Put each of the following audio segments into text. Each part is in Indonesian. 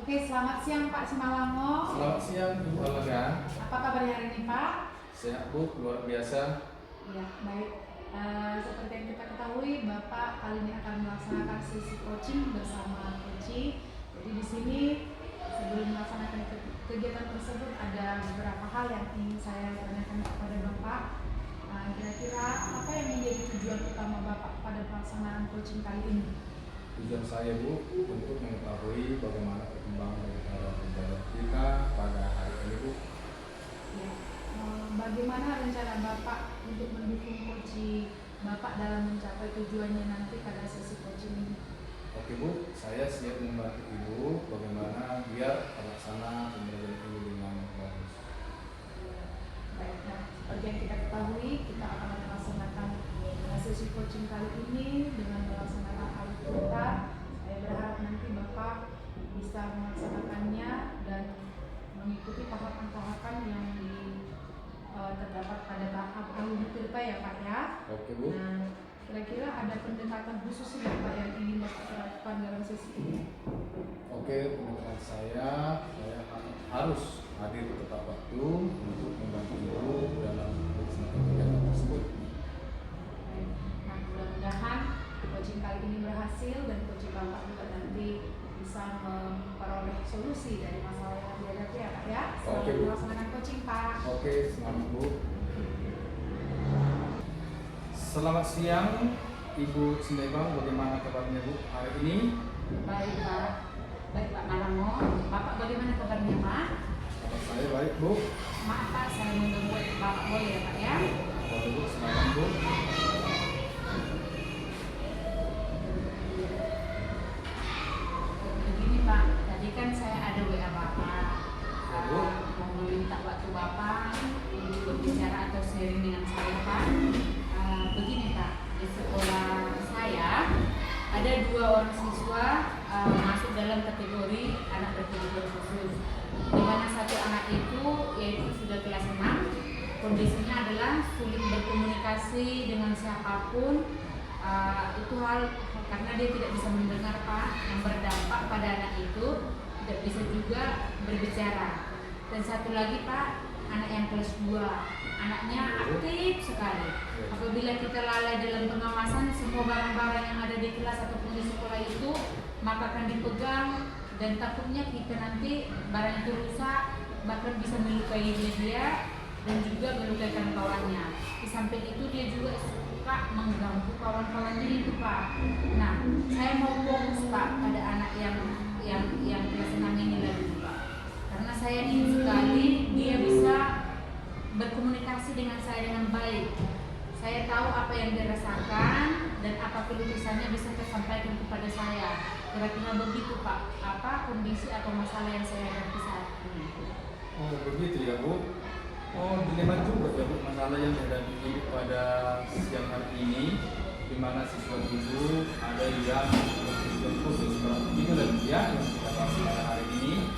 Oke, selamat siang Pak Simalango. Selamat siang Ibu Alega. Apa kabarnya hari ini Pak? Sehat Bu, luar biasa. Ya, baik. Seperti yang kita ketahui, Bapak kali ini akan melaksanakan sesi coaching bersama Coach. Jadi di sini sebelum melaksanakan kegiatan tersebut ada beberapa hal yang ingin saya tanyakan kepada Bapak. Kira-kira apa yang menjadi tujuan utama Bapak pada pelaksanaan coaching kali ini? Tujuan saya Bu untuk mengetahui bagaimana perkembangan daripada ibadah kita pada hari ini Bu. Ya. Bagaimana rencana Bapak untuk mendukung Coach Bapak dalam mencapai tujuannya nanti pada sesi coaching ini? Oke Bu, saya siap membantu Ibu bagaimana biar terlaksana pembelajaran ini dengan bagus. Baik, nah, seperti yang kita ketahui, kita akan melaksanakan sesi coaching kali ini dengan melaksanakan hal kita. Saya berharap nanti Bapak bisa melaksanakannya dan mengikuti tahapan-tahapan yang terdapat pada tahap alumni tirta ya Pak ya. Oke Bu. Nah, kira-kira ada pendekatan khusus nggak Pak yang ingin Bapak terapkan dalam sesi ini? Oke, pendekatan saya harus hadir tepat waktu untuk membantu Ibu dalam melaksanakan kegiatan tersebut. Nah, mudah-mudahan coaching kali ini berhasil dan coaching Bapak juga nanti bisa memperoleh solusi dari masalah yang dihadapi ya Pak ya. Oke, Selamat Bu. melaksanakan coaching Pak. Oke, semangat Bu. Selamat siang Ibu Sindebang, bagaimana kabarnya Bu hari ini? Baik Pak. Baik Pak Malango. Bapak bagaimana kabarnya Pak? Kabar saya baik Bu. Maaf Pak, saya mengganggu Bapak boleh ya Pak ya? Boleh Bu, silakan Bu. Begini Pak, tadi kan saya ada WA Bapak. Ya, Bu. Mau meminta waktu Bapak untuk berbicara atau sharing dengan saya Pak. Begini Pak, di sekolah saya ada 2 orang siswa masuk dalam kategori anak berkebutuhan khusus. Di mana satu anak itu yaitu sudah kelas 6, kondisinya adalah sulit berkomunikasi dengan siapapun. Itu hal karena dia tidak bisa mendengar Pak, yang berdampak pada anak itu tidak bisa juga berbicara. Dan satu lagi Pak, anak yang kelas 2, anaknya aktif sekali. Apabila kita lalai dalam pengawasan, semua barang-barang yang ada di kelas ataupun di sekolah itu maka akan dipegang, dan takutnya kita nanti barang itu rusak, bahkan bisa melukai dia dan juga melukai kawan-kawannya. Di samping itu dia juga suka mengganggu kawan-kawannya itu Pak. Nah, saya mau fokus Pak pada anak yang kelas 6 ini lagi Pak. Karena saya ingin sekali dia bisa berkomunikasi dengan saya dengan baik. Saya tahu apa yang dia rasakan dan apa keluhannya bisa tersampaikan kepada saya. Kira-kira begitu Pak, apa kondisi atau masalah yang saya hadapi saat ini. Oh begitu ya Bu. Oh dilema juga ya Bu masalah yang dihadapi Ibu pada siang hari ini, di mana siswa Ibu ada yang berkebutuhan khusus. Ini lagi ya yang kita bahas pada hari ini.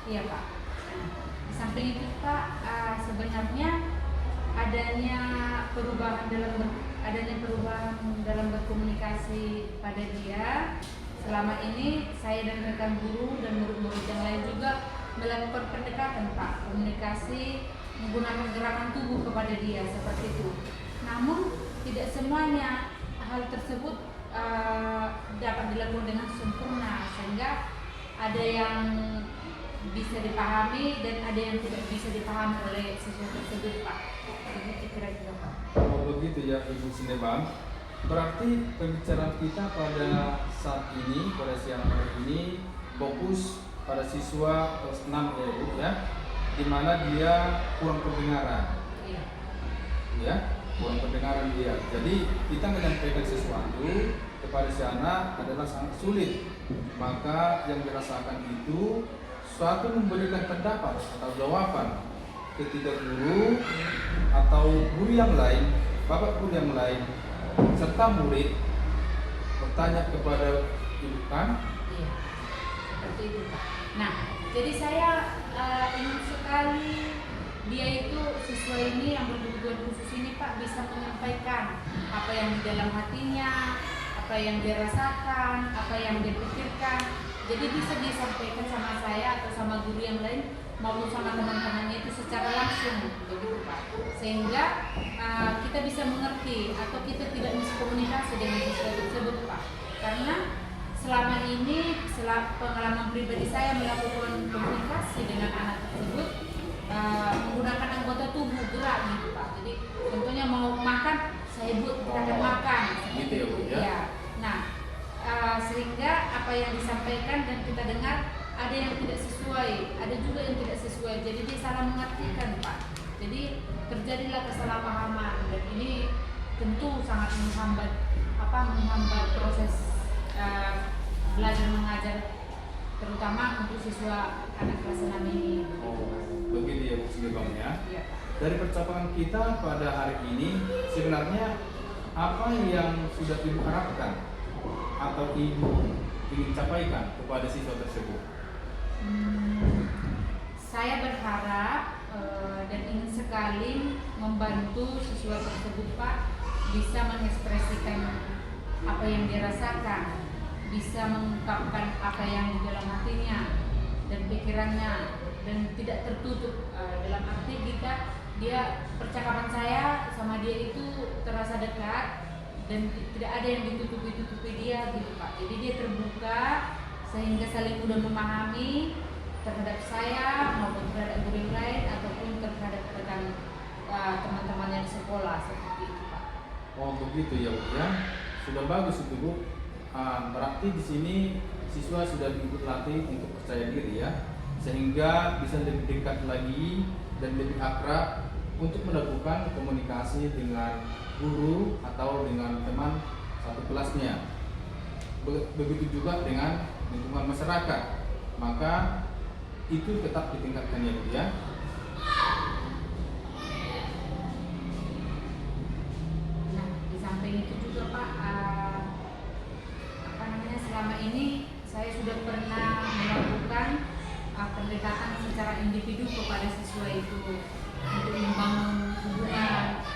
Iya Pak. Di samping itu Pak, sebenarnya adanya perubahan dalam berkomunikasi pada dia. Selama ini saya dan rekan guru dan murid-murid yang lain juga melakukan pendekatan Pak, komunikasi menggunakan gerakan tubuh kepada dia seperti itu. Namun tidak semuanya hal tersebut dapat dilakukan dengan sempurna, sehingga ada yang bisa dipahami dan ada yang tidak bisa dipahami oleh siswa tersebut Pak. Begitu kira-kira Pak. Oh begitu ya Ibu Sindebang. Berarti pembicaraan kita pada saat ini, pada siang hari ini fokus pada siswa kelas 6 ya Ibu ya, di mana dia kurang pendengaran. Iya. Ya, kurang pendengaran dia. Jadi kita menyampaikan sesuatu kepada si anak adalah sangat sulit. Maka yang dirasakan itu suatu memberikan pendapat atau jawaban ketika guru atau guru yang lain, bapak guru yang lain, serta murid bertanya kepada ibu kan? Iya, seperti itu Pak. Nah, jadi saya ingin sekali dia itu siswa ini yang berkebutuhan khusus ini Pak bisa menyampaikan apa yang di dalam hatinya, apa yang dia rasakan, apa yang dia pikirkan. Jadi bisa disampaikan sama saya atau sama guru yang lain maupun sama teman-temannya itu secara langsung, begitu Pak. Sehingga kita bisa mengerti atau kita tidak miskomunikasi dengan siswa tersebut Pak. Karena selama ini, pengalaman pribadi saya melakukan komunikasi dengan anak tersebut menggunakan anggota tubuh gerak gitu Pak. Jadi contohnya mau makan, saya buat kita akan makan. Gitu ya Bu ya. Ya. Nah, sehingga apa yang disampaikan dan kita dengar ada yang tidak sesuai, ada juga yang tidak sesuai. Jadi dia salah mengartikan Pak. Jadi terjadilah kesalahpahaman dan ini tentu sangat menghambat proses belajar mengajar, terutama untuk siswa anak kelas 6 ini. Begitu ya Bu Sugeng ya. Iya. Dari percakapan kita pada hari ini, sebenarnya apa yang sudah Ibu harapkan atau Ibu ingin sampaikan kepada siswa tersebut? Saya berharap dan ingin sekali membantu siswa tersebut Pak bisa mengekspresikan apa yang dirasakan, bisa mengungkapkan apa yang di dalam hatinya dan pikirannya, dan tidak tertutup. Dalam arti dia percakapan saya sama dia itu terasa dekat dan tidak ada yang ditutupi dia gitu Pak. Jadi dia terbuka sehingga saling mudah memahami terhadap saya maupun terhadap guru yang lain ataupun terhadap rekan teman-temannya di sekolah, seperti itu Pak. Oh begitu ya Bu ya. Sudah bagus itu Bu. Berarti di sini siswa sudah diikut latih untuk percaya diri ya, sehingga bisa lebih dekat lagi dan lebih akrab untuk melakukan komunikasi dengan guru atau dengan teman satu kelasnya. Begitu juga dengan lingkungan masyarakat. Maka itu tetap ditingkatkan ya Bu ya. Nah, di samping itu juga Pak, selama ini saya sudah pernah melakukan pendekatan secara individu kepada siswa itu untuk membangun hubungan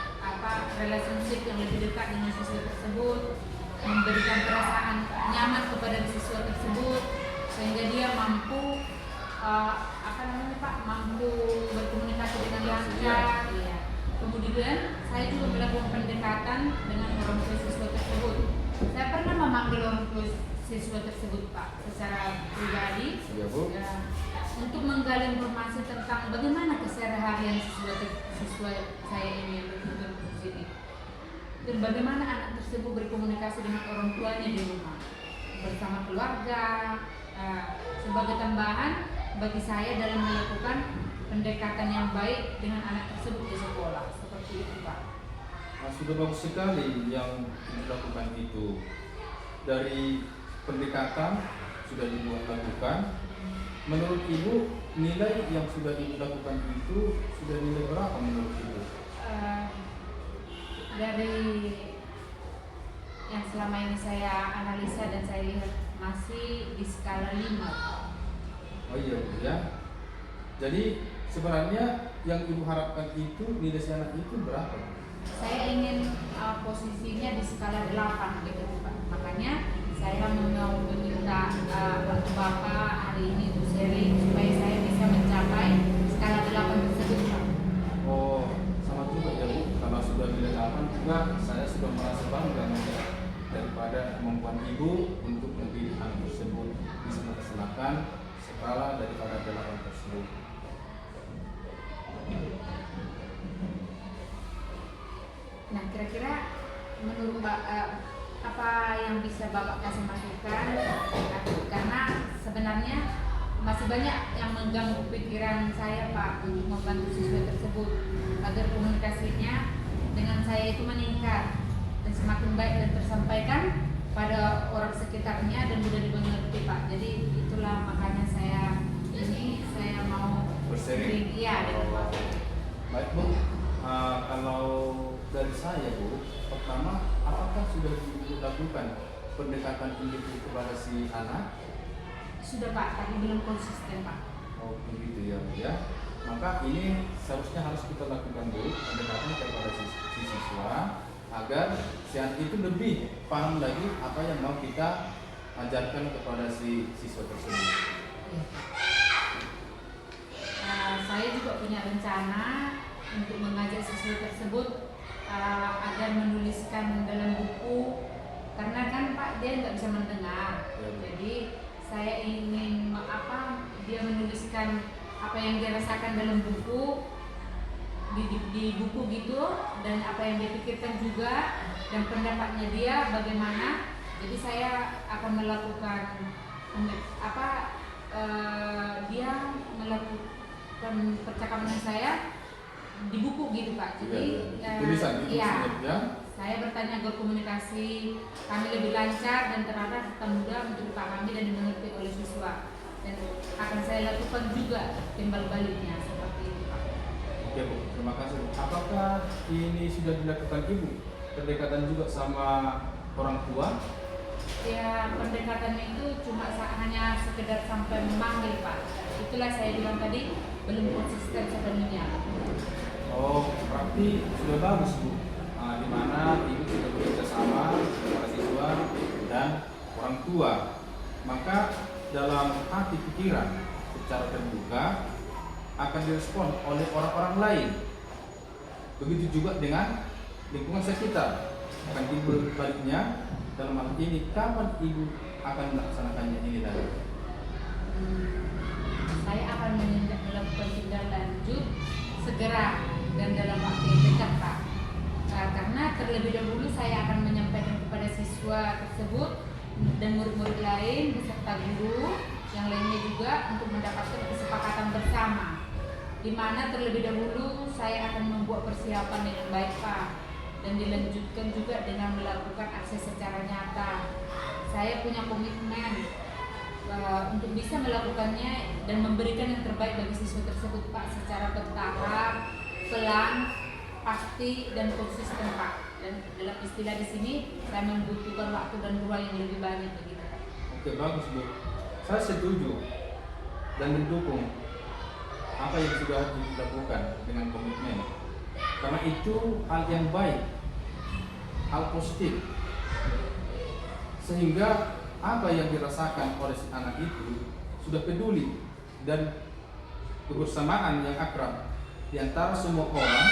relationship yang lebih dekat dengan siswa tersebut, memberikan perasaan nyaman kepada siswa tersebut sehingga dia mampu mampu berkomunikasi dengan lancar. Ya. Kemudian saya juga melakukan pendekatan dengan orang tua siswa tersebut. Saya pernah memanggil orang tua siswa tersebut Pak secara pribadi ya, Bu. Untuk menggali informasi tentang bagaimana keseharian siswa saya ini yang bertujuan di sini, dan bagaimana anak tersebut berkomunikasi dengan orang tuanya di rumah bersama keluarga. Sebagai tambahan bagi saya dalam melakukan pendekatan yang baik dengan anak tersebut di sekolah, seperti itu Pak. Sudah bagus sekali yang dilakukan itu. Dari pendekatan sudah dilakukan. Menurut Ibu, nilai yang sudah dilakukan itu sudah nilai berapa menurut Ibu? Dari yang selama ini saya analisa dan saya lihat masih di skala 5. Oh iya Bu ya. Jadi sebenarnya yang Ibu harapkan itu nilai si anak itu berapa? Saya ingin posisinya di skala 8 gitu Pak. Makanya saya mau meminta bantu Bapak hari ini untuk sharing supaya saya bisa mencapai skala 8 tersebut Pak. Oh, sama juga ya Bu. Kalau sudah nilai 8 juga saya sudah merasa bangga daripada kemampuan Ibu untuk mendidik anak tersebut bisa melaksanakan skala daripada 8 tersebut. Nah, kira-kira menurut apa yang bisa Bapak kasih masukan, karena sebenarnya masih banyak yang mengganggu pikiran saya Pak untuk membantu siswa tersebut agar komunikasinya dengan saya itu meningkat dan semakin baik dan tersampaikan pada orang sekitarnya dan mudah dimengerti Pak. Jadi itulah makanya saya mau bersering. Iya. Baik Bu, kalau dari saya Bu, pertama apakah sudah dilakukan pendekatan individu kepada si anak? Sudah Pak, tapi belum konsisten Pak. Oh begitu ya Bu ya. Maka ini seharusnya harus kita lakukan dulu pendekatan kepada si siswa agar si anak itu lebih paham lagi apa yang mau kita ajarkan kepada si siswa tersebut. Saya juga punya rencana untuk mengajak siswa tersebut agar menuliskan dalam buku, karena kan Pak dia nggak bisa mendengar, jadi saya ingin dia menuliskan apa yang dia rasakan dalam buku di buku gitu, dan apa yang dia pikirkan juga, dan pendapatnya dia bagaimana. Jadi saya akan melakukan dia melakukan percakapan saya di buku gitu Pak. Jadi tulisan itu ya, ya. saya bertanya agar komunikasi kami lebih lancar dan terarah serta mudah untuk dipahami dan dimengerti oleh siswa, dan akan saya lakukan juga timbal baliknya seperti itu Pak. Oke Bu, terima kasih. Apakah ini sudah dilakukan Ibu pendekatan juga sama orang tua? Ya, pendekatan itu cuma hanya sekedar sampai memanggil Pak. Itulah saya bilang tadi, belum konsisten sepenuhnya. Oh, berarti sudah bagus Bu. Di mana Ibu sudah bekerja sama dengan para siswa dan orang tua. Maka dalam hati pikiran secara terbuka akan direspon oleh orang-orang lain. Begitu juga dengan lingkungan sekitar. Akan timbul baliknya. Dalam hal ini, kapan Ibu akan melaksanakannya ini tadi? Saya akan melakukan tindak lanjut segera dan dalam waktu yang dekat Pak. Karena terlebih dahulu saya akan menyampaikan kepada siswa tersebut dan murid-murid lain beserta guru yang lainnya juga untuk mendapatkan kesepakatan bersama, di mana terlebih dahulu saya akan membuat persiapan dengan baik Pak, dan dilanjutkan juga dengan melakukan akses secara nyata. Saya punya komitmen untuk bisa melakukannya dan memberikan yang terbaik bagi siswa tersebut Pak, secara bertahap, pelan, pasti dan konsisten Pak. Dan dalam istilah di sini saya membutuhkan waktu dan ruang yang lebih banyak begitu Pak. Oke, bagus Bu. Saya setuju dan mendukung apa yang sudah dilakukan dengan komitmen. Karena itu hal yang baik, hal positif, sehingga apa yang dirasakan oleh si anak itu sudah peduli dan kebersamaan yang akrab di antara semua orang,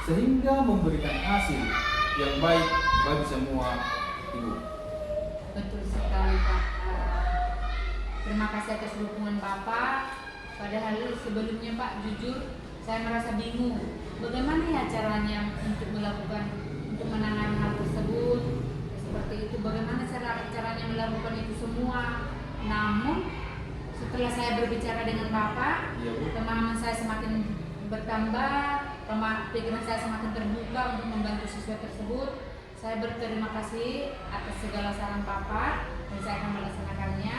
sehingga memberikan hasil yang baik bagi semua ibu. Betul sekali Pak. Terima kasih atas dukungan Bapak. Padahal sebelumnya Pak, jujur saya merasa bingung bagaimana ya caranya untuk menangani hal tersebut, seperti itu, bagaimana caranya melakukan itu semua. Namun setelah saya berbicara dengan Bapak, pemahaman saya semakin bertambah, pikiran saya semakin terbuka untuk membantu siswa tersebut. Saya berterima kasih atas segala saran Bapak dan saya akan melaksanakannya.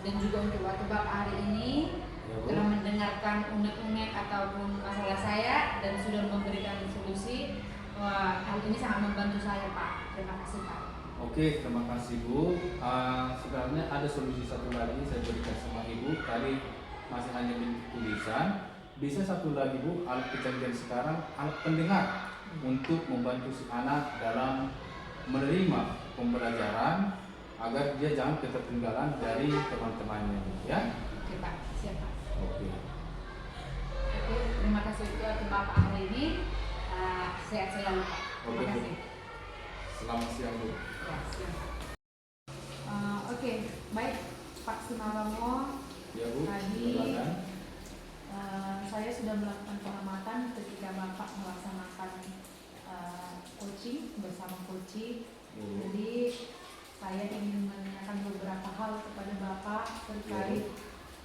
Dan juga untuk waktu Bapak hari ini telah mendengarkan unek-unek ataupun masalah saya dan sudah memberikan solusi. Hal ini sangat membantu saya Pak. Terima kasih Pak. Oke, terima kasih Bu. Sebenarnya ada solusi satu lagi saya berikan sama Ibu. Tadi masih hanya tulisan. Bisa satu lagi Bu, alat kecanggihan sekarang, alat pendengar untuk membantu si anak dalam menerima pembelajaran agar dia jangan ketertinggalan dari teman-temannya, ya? Oke Pak, siap Pak. Oke, terima kasih untuk Bapak hari ini. Sehat selalu Pak. Terima kasih. Selamat siang Bu. Ya, siang Pak. Oke, baik Pak Sunaromo. Ya Bu, tadi silakan. Saya sudah melakukan pengamatan ketika Bapak melaksanakan coaching bersama coaching. Jadi saya ingin menanyakan beberapa hal kepada Bapak terkait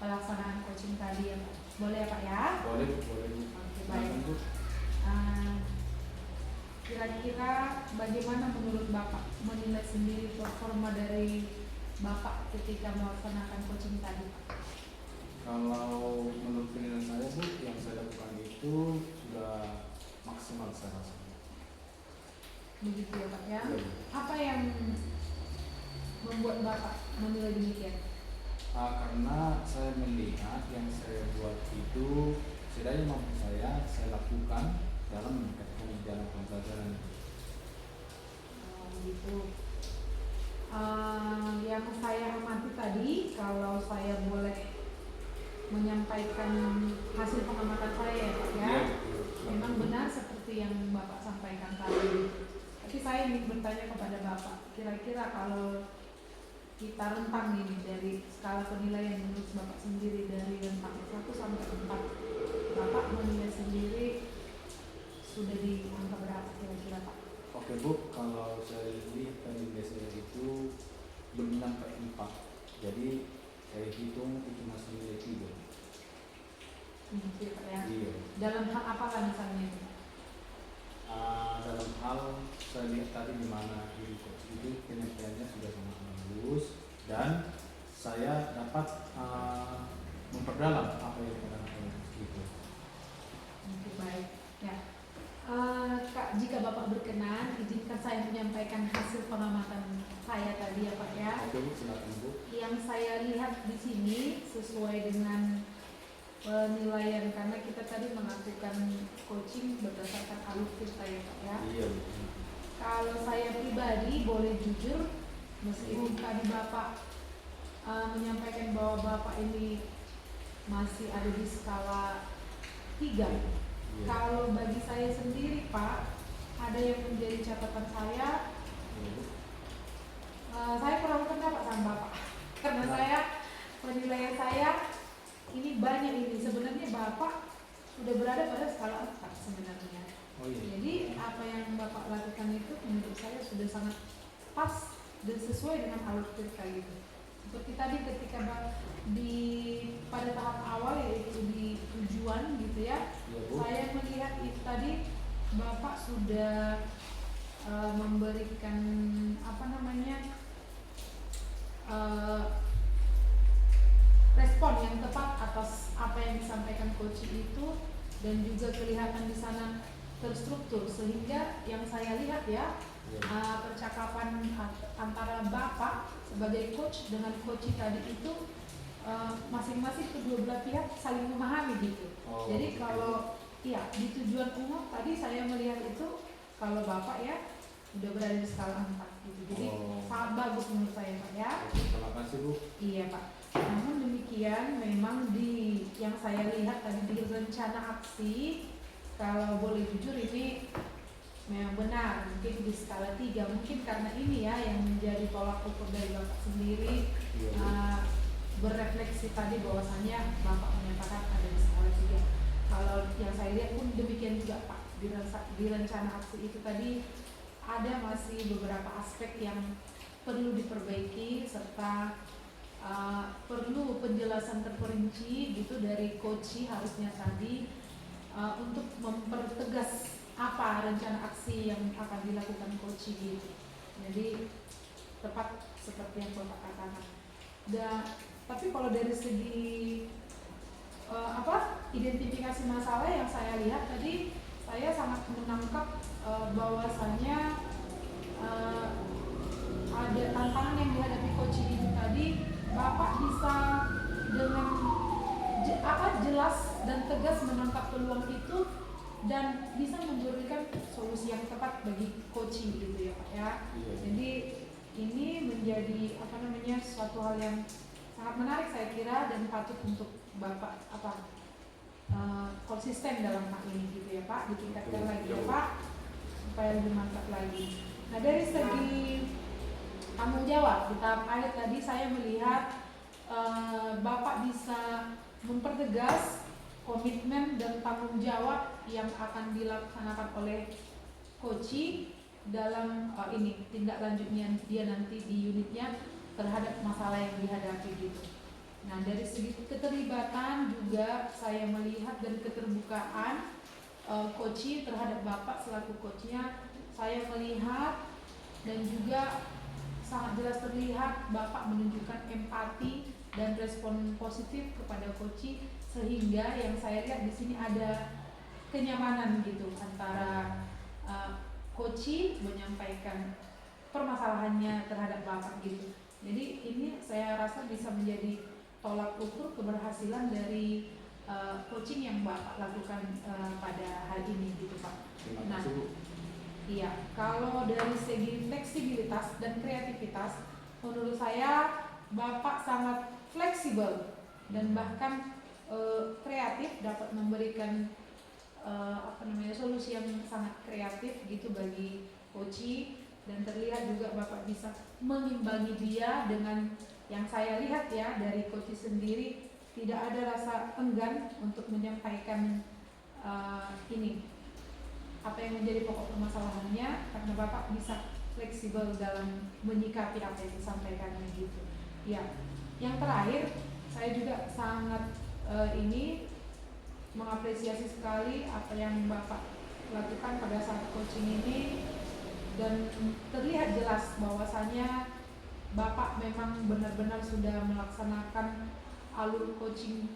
pelaksanaan coaching tadi ya Pak. Boleh ya Pak ya? Boleh. Oke, baik. Kira-kira bagaimana menurut Bapak menilai sendiri performa dari Bapak ketika melaksanakan coaching tadi Pak? Kalau menurut penilaian saya Bu, yang saya lakukan itu sudah maksimal saya rasa. Begitu ya Pak ya? Ya, apa yang membuat Bapak menilai demikian? Karena saya melihat yang saya buat itu setidaknya mampu saya lakukan dalam meningkatkan jalan pembelajaran. gitu. Yang saya amati tadi, kalau saya boleh menyampaikan hasil pengamatan saya ya Pak ya, memang benar seperti yang Bapak sampaikan tadi. Tapi saya ingin bertanya kepada Bapak, kira-kira kalau kita rentang ini dari skala penilaian menurut Bapak sendiri dari rentang 1 sampai 4, Bapak menilai sendiri sudah di angka berapa kira-kira Pak? Oke Bu, kalau saya lihat tadi biasanya itu 5 sampai 4. Jadi saya hitung itu masih nilai 3. Gitu Pak ya. Iya. Dalam hal apa lah misalnya? Dalam hal saya lihat tadi di mana diri coach itu penyampaiannya sudah sangat bagus dan saya dapat memperdalam apa yang dikatakan oleh coach itu. Oke, baik. Ya. Kak, jika Bapak berkenan, izinkan saya menyampaikan hasil pengamatan saya tadi ya Pak ya. Oke Bu, silakan Bu. Yang saya lihat di sini sesuai dengan penilaian, karena kita tadi melakukan coaching berdasarkan alur cerita ya Pak ya. Iya Bu. Kalau saya pribadi boleh jujur, meskipun tadi Bapak menyampaikan bahwa Bapak ini masih ada di skala 3. Iya. Kalau bagi saya sendiri Pak, ada yang menjadi catatan saya. Iya, Bu. Saya kurang pendapat sama Bapak karena saya penilaian saya ini banyak ini. Sebenarnya Bapak sudah berada pada skala 4 sebenarnya. Oh iya. Jadi apa yang Bapak lakukan itu menurut saya sudah sangat pas dan sesuai dengan alur cerita gitu. Seperti tadi ketika pada tahap awal yaitu di tujuan gitu ya, Iya, Bu. saya melihat itu tadi Bapak sudah memberikan apa namanya respon yang tepat atas apa yang disampaikan coach itu, dan juga kelihatan di sana terstruktur, sehingga yang saya lihat ya percakapan antara Bapak sebagai coach dengan coach tadi itu masing-masing kedua belah pihak saling memahami gitu. Oh, jadi kalau iya di tujuan umum tadi saya melihat itu kalau Bapak ya udah berada di skala 4 gitu. Jadi sangat bagus menurut saya Pak ya. Terima kasih Bu. Iya Pak. Namun demikian memang yang saya lihat tadi di rencana aksi, kalau boleh jujur ini memang benar mungkin di skala 3, mungkin karena ini ya yang menjadi tolak ukur dari Bapak sendiri. Iya, Berefleksi tadi bahwasannya Bapak menyatakan ada di skala 3. Kalau yang saya lihat pun demikian juga Pak, di rencana aksi itu tadi ada masih beberapa aspek yang perlu diperbaiki, serta perlu penjelasan terperinci gitu dari coach harusnya tadi untuk mempertegas apa rencana aksi yang akan dilakukan coach gitu. Jadi tepat seperti yang Bapak katakan. Tapi kalau dari segi identifikasi masalah yang saya lihat tadi, saya sangat menangkap bahwasannya ada tantangan yang dihadapi coach itu tadi. Bapak bisa dengan jelas dan tegas menangkap peluang itu dan bisa memberikan solusi yang tepat bagi coach gitu ya Pak ya. Iya. Jadi ini menjadi suatu hal yang sangat menarik saya kira, dan patut untuk Bapak konsisten dalam hal ini gitu ya Pak, ditingkatkan lagi ya Pak supaya lebih mantap lagi. Nah dari segi tanggung jawab di tahap akhir tadi saya melihat Bapak bisa mempertegas komitmen dan tanggung jawab yang akan dilaksanakan oleh coach dalam tindak lanjutnya dia nanti di unitnya terhadap masalah yang dihadapi gitu. Nah dari segi keterlibatan juga saya melihat dan keterbukaan coach terhadap Bapak selaku coachnya, saya melihat dan juga sangat jelas terlihat Bapak menunjukkan empati dan respon positif kepada coach, sehingga yang saya lihat di sini ada kenyamanan gitu antara coach menyampaikan permasalahannya terhadap Bapak gitu. Jadi ini saya rasa bisa menjadi tolak ukur keberhasilan dari coaching yang Bapak lakukan pada hal ini gitu Pak. Terima kasih Bu. Iya, kalau dari segi fleksibilitas dan kreativitas, menurut saya Bapak sangat fleksibel dan bahkan kreatif, dapat memberikan solusi yang sangat kreatif gitu bagi Koci, dan terlihat juga Bapak bisa mengimbangi dia dengan yang saya lihat ya dari Koci sendiri tidak ada rasa enggan untuk menyampaikan ini apa yang menjadi pokok permasalahannya, karena Bapak bisa fleksibel dalam menyikapi apa yang disampaikannya gitu. Ya, yang terakhir saya juga sangat mengapresiasi sekali apa yang Bapak lakukan pada saat coaching ini, dan terlihat jelas bahwasanya Bapak memang benar-benar sudah melaksanakan alur coaching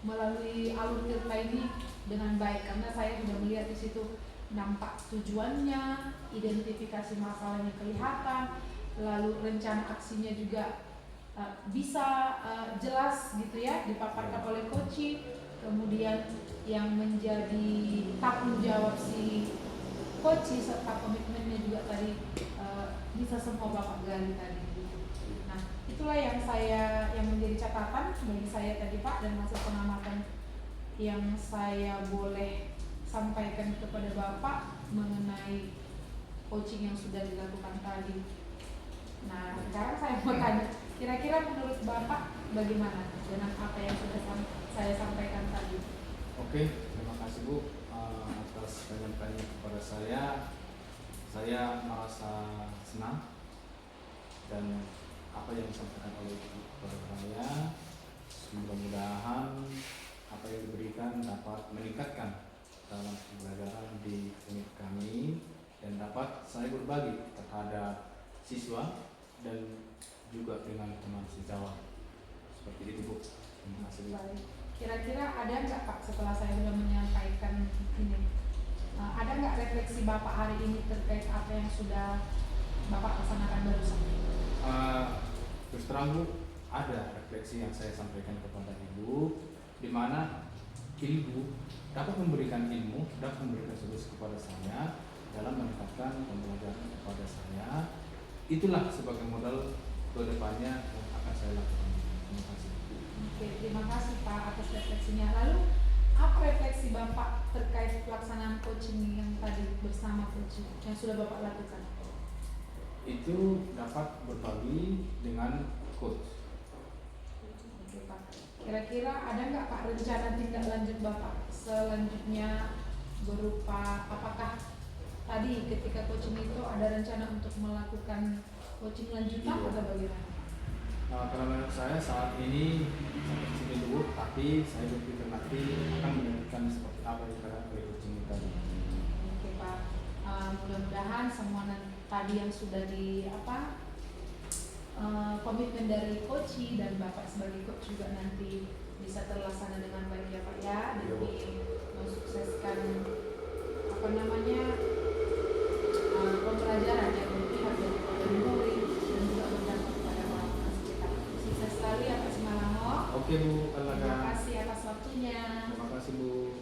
melalui alur tirta ini dengan baik, karena saya sudah melihat di situ nampak tujuannya, identifikasi masalahnya kelihatan, lalu rencana aksinya juga bisa jelas gitu ya dipaparkan oleh Koci. Kemudian yang menjadi tanggung jawab si Koci serta komitmennya juga tadi bisa semua Bapak gali tadi. Nah, itulah yang menjadi catatan bagi saya tadi Pak, dan hasil pengamatan yang saya boleh sampaikan kepada Bapak mengenai coaching yang sudah dilakukan tadi. Nah, sekarang saya mau tanya, kira-kira menurut Bapak bagaimana dengan apa yang sudah saya sampaikan tadi? Oke, terima kasih Bu atas penyampaiannya kepada saya. Saya merasa senang dan apa yang disampaikan oleh Ibu kepada saya, mudah-mudahan apa yang diberikan dapat meningkatkan dalam pembelajaran di unit kami dan dapat saya berbagi terhadap siswa dan juga dengan teman sejawat. Seperti itu Bu. Terima kasih. Baik. Kira-kira ada nggak Pak setelah saya sudah menyampaikan ini? Ada nggak refleksi Bapak hari ini terkait apa yang sudah Bapak laksanakan barusan? Terus terang Bu, ada refleksi yang saya sampaikan kepada Ibu, di mana Ibu dapat memberikan ilmu, dapat memberikan solusi kepada saya dalam meningkatkan pembelajaran kepada saya. Itulah sebagai modal ke depannya yang akan saya lakukan. Terima kasih. Oke, terima kasih Pak atas refleksinya. Lalu apa refleksi Bapak terkait pelaksanaan coaching yang tadi bersama coaching yang sudah Bapak lakukan? Itu dapat berbagi dengan coach. Oke Pak. Kira-kira ada nggak Pak rencana tindak lanjut Bapak selanjutnya berupa apakah tadi ketika coaching itu ada rencana untuk melakukan coaching lanjutan atau bagaimana? Kalau saya saat ini sampai sini dulu, tapi saya berpikir nanti akan melanjutkan seperti apa yang kita oleh coaching tadi. Oke Pak, mudah-mudahan semua tadi yang sudah komitmen dari coach dan Bapak sebagai coach juga nanti bisa terlaksana dengan baik ya Pak ya, demi mensukseskan pembelajaran yang berpihak dari murid dan juga berdampak kepada orang-orang sekitar. Sukses sekali atas Malamo. Oke Bu, Terima kasih atas waktunya. Terima kasih Bu.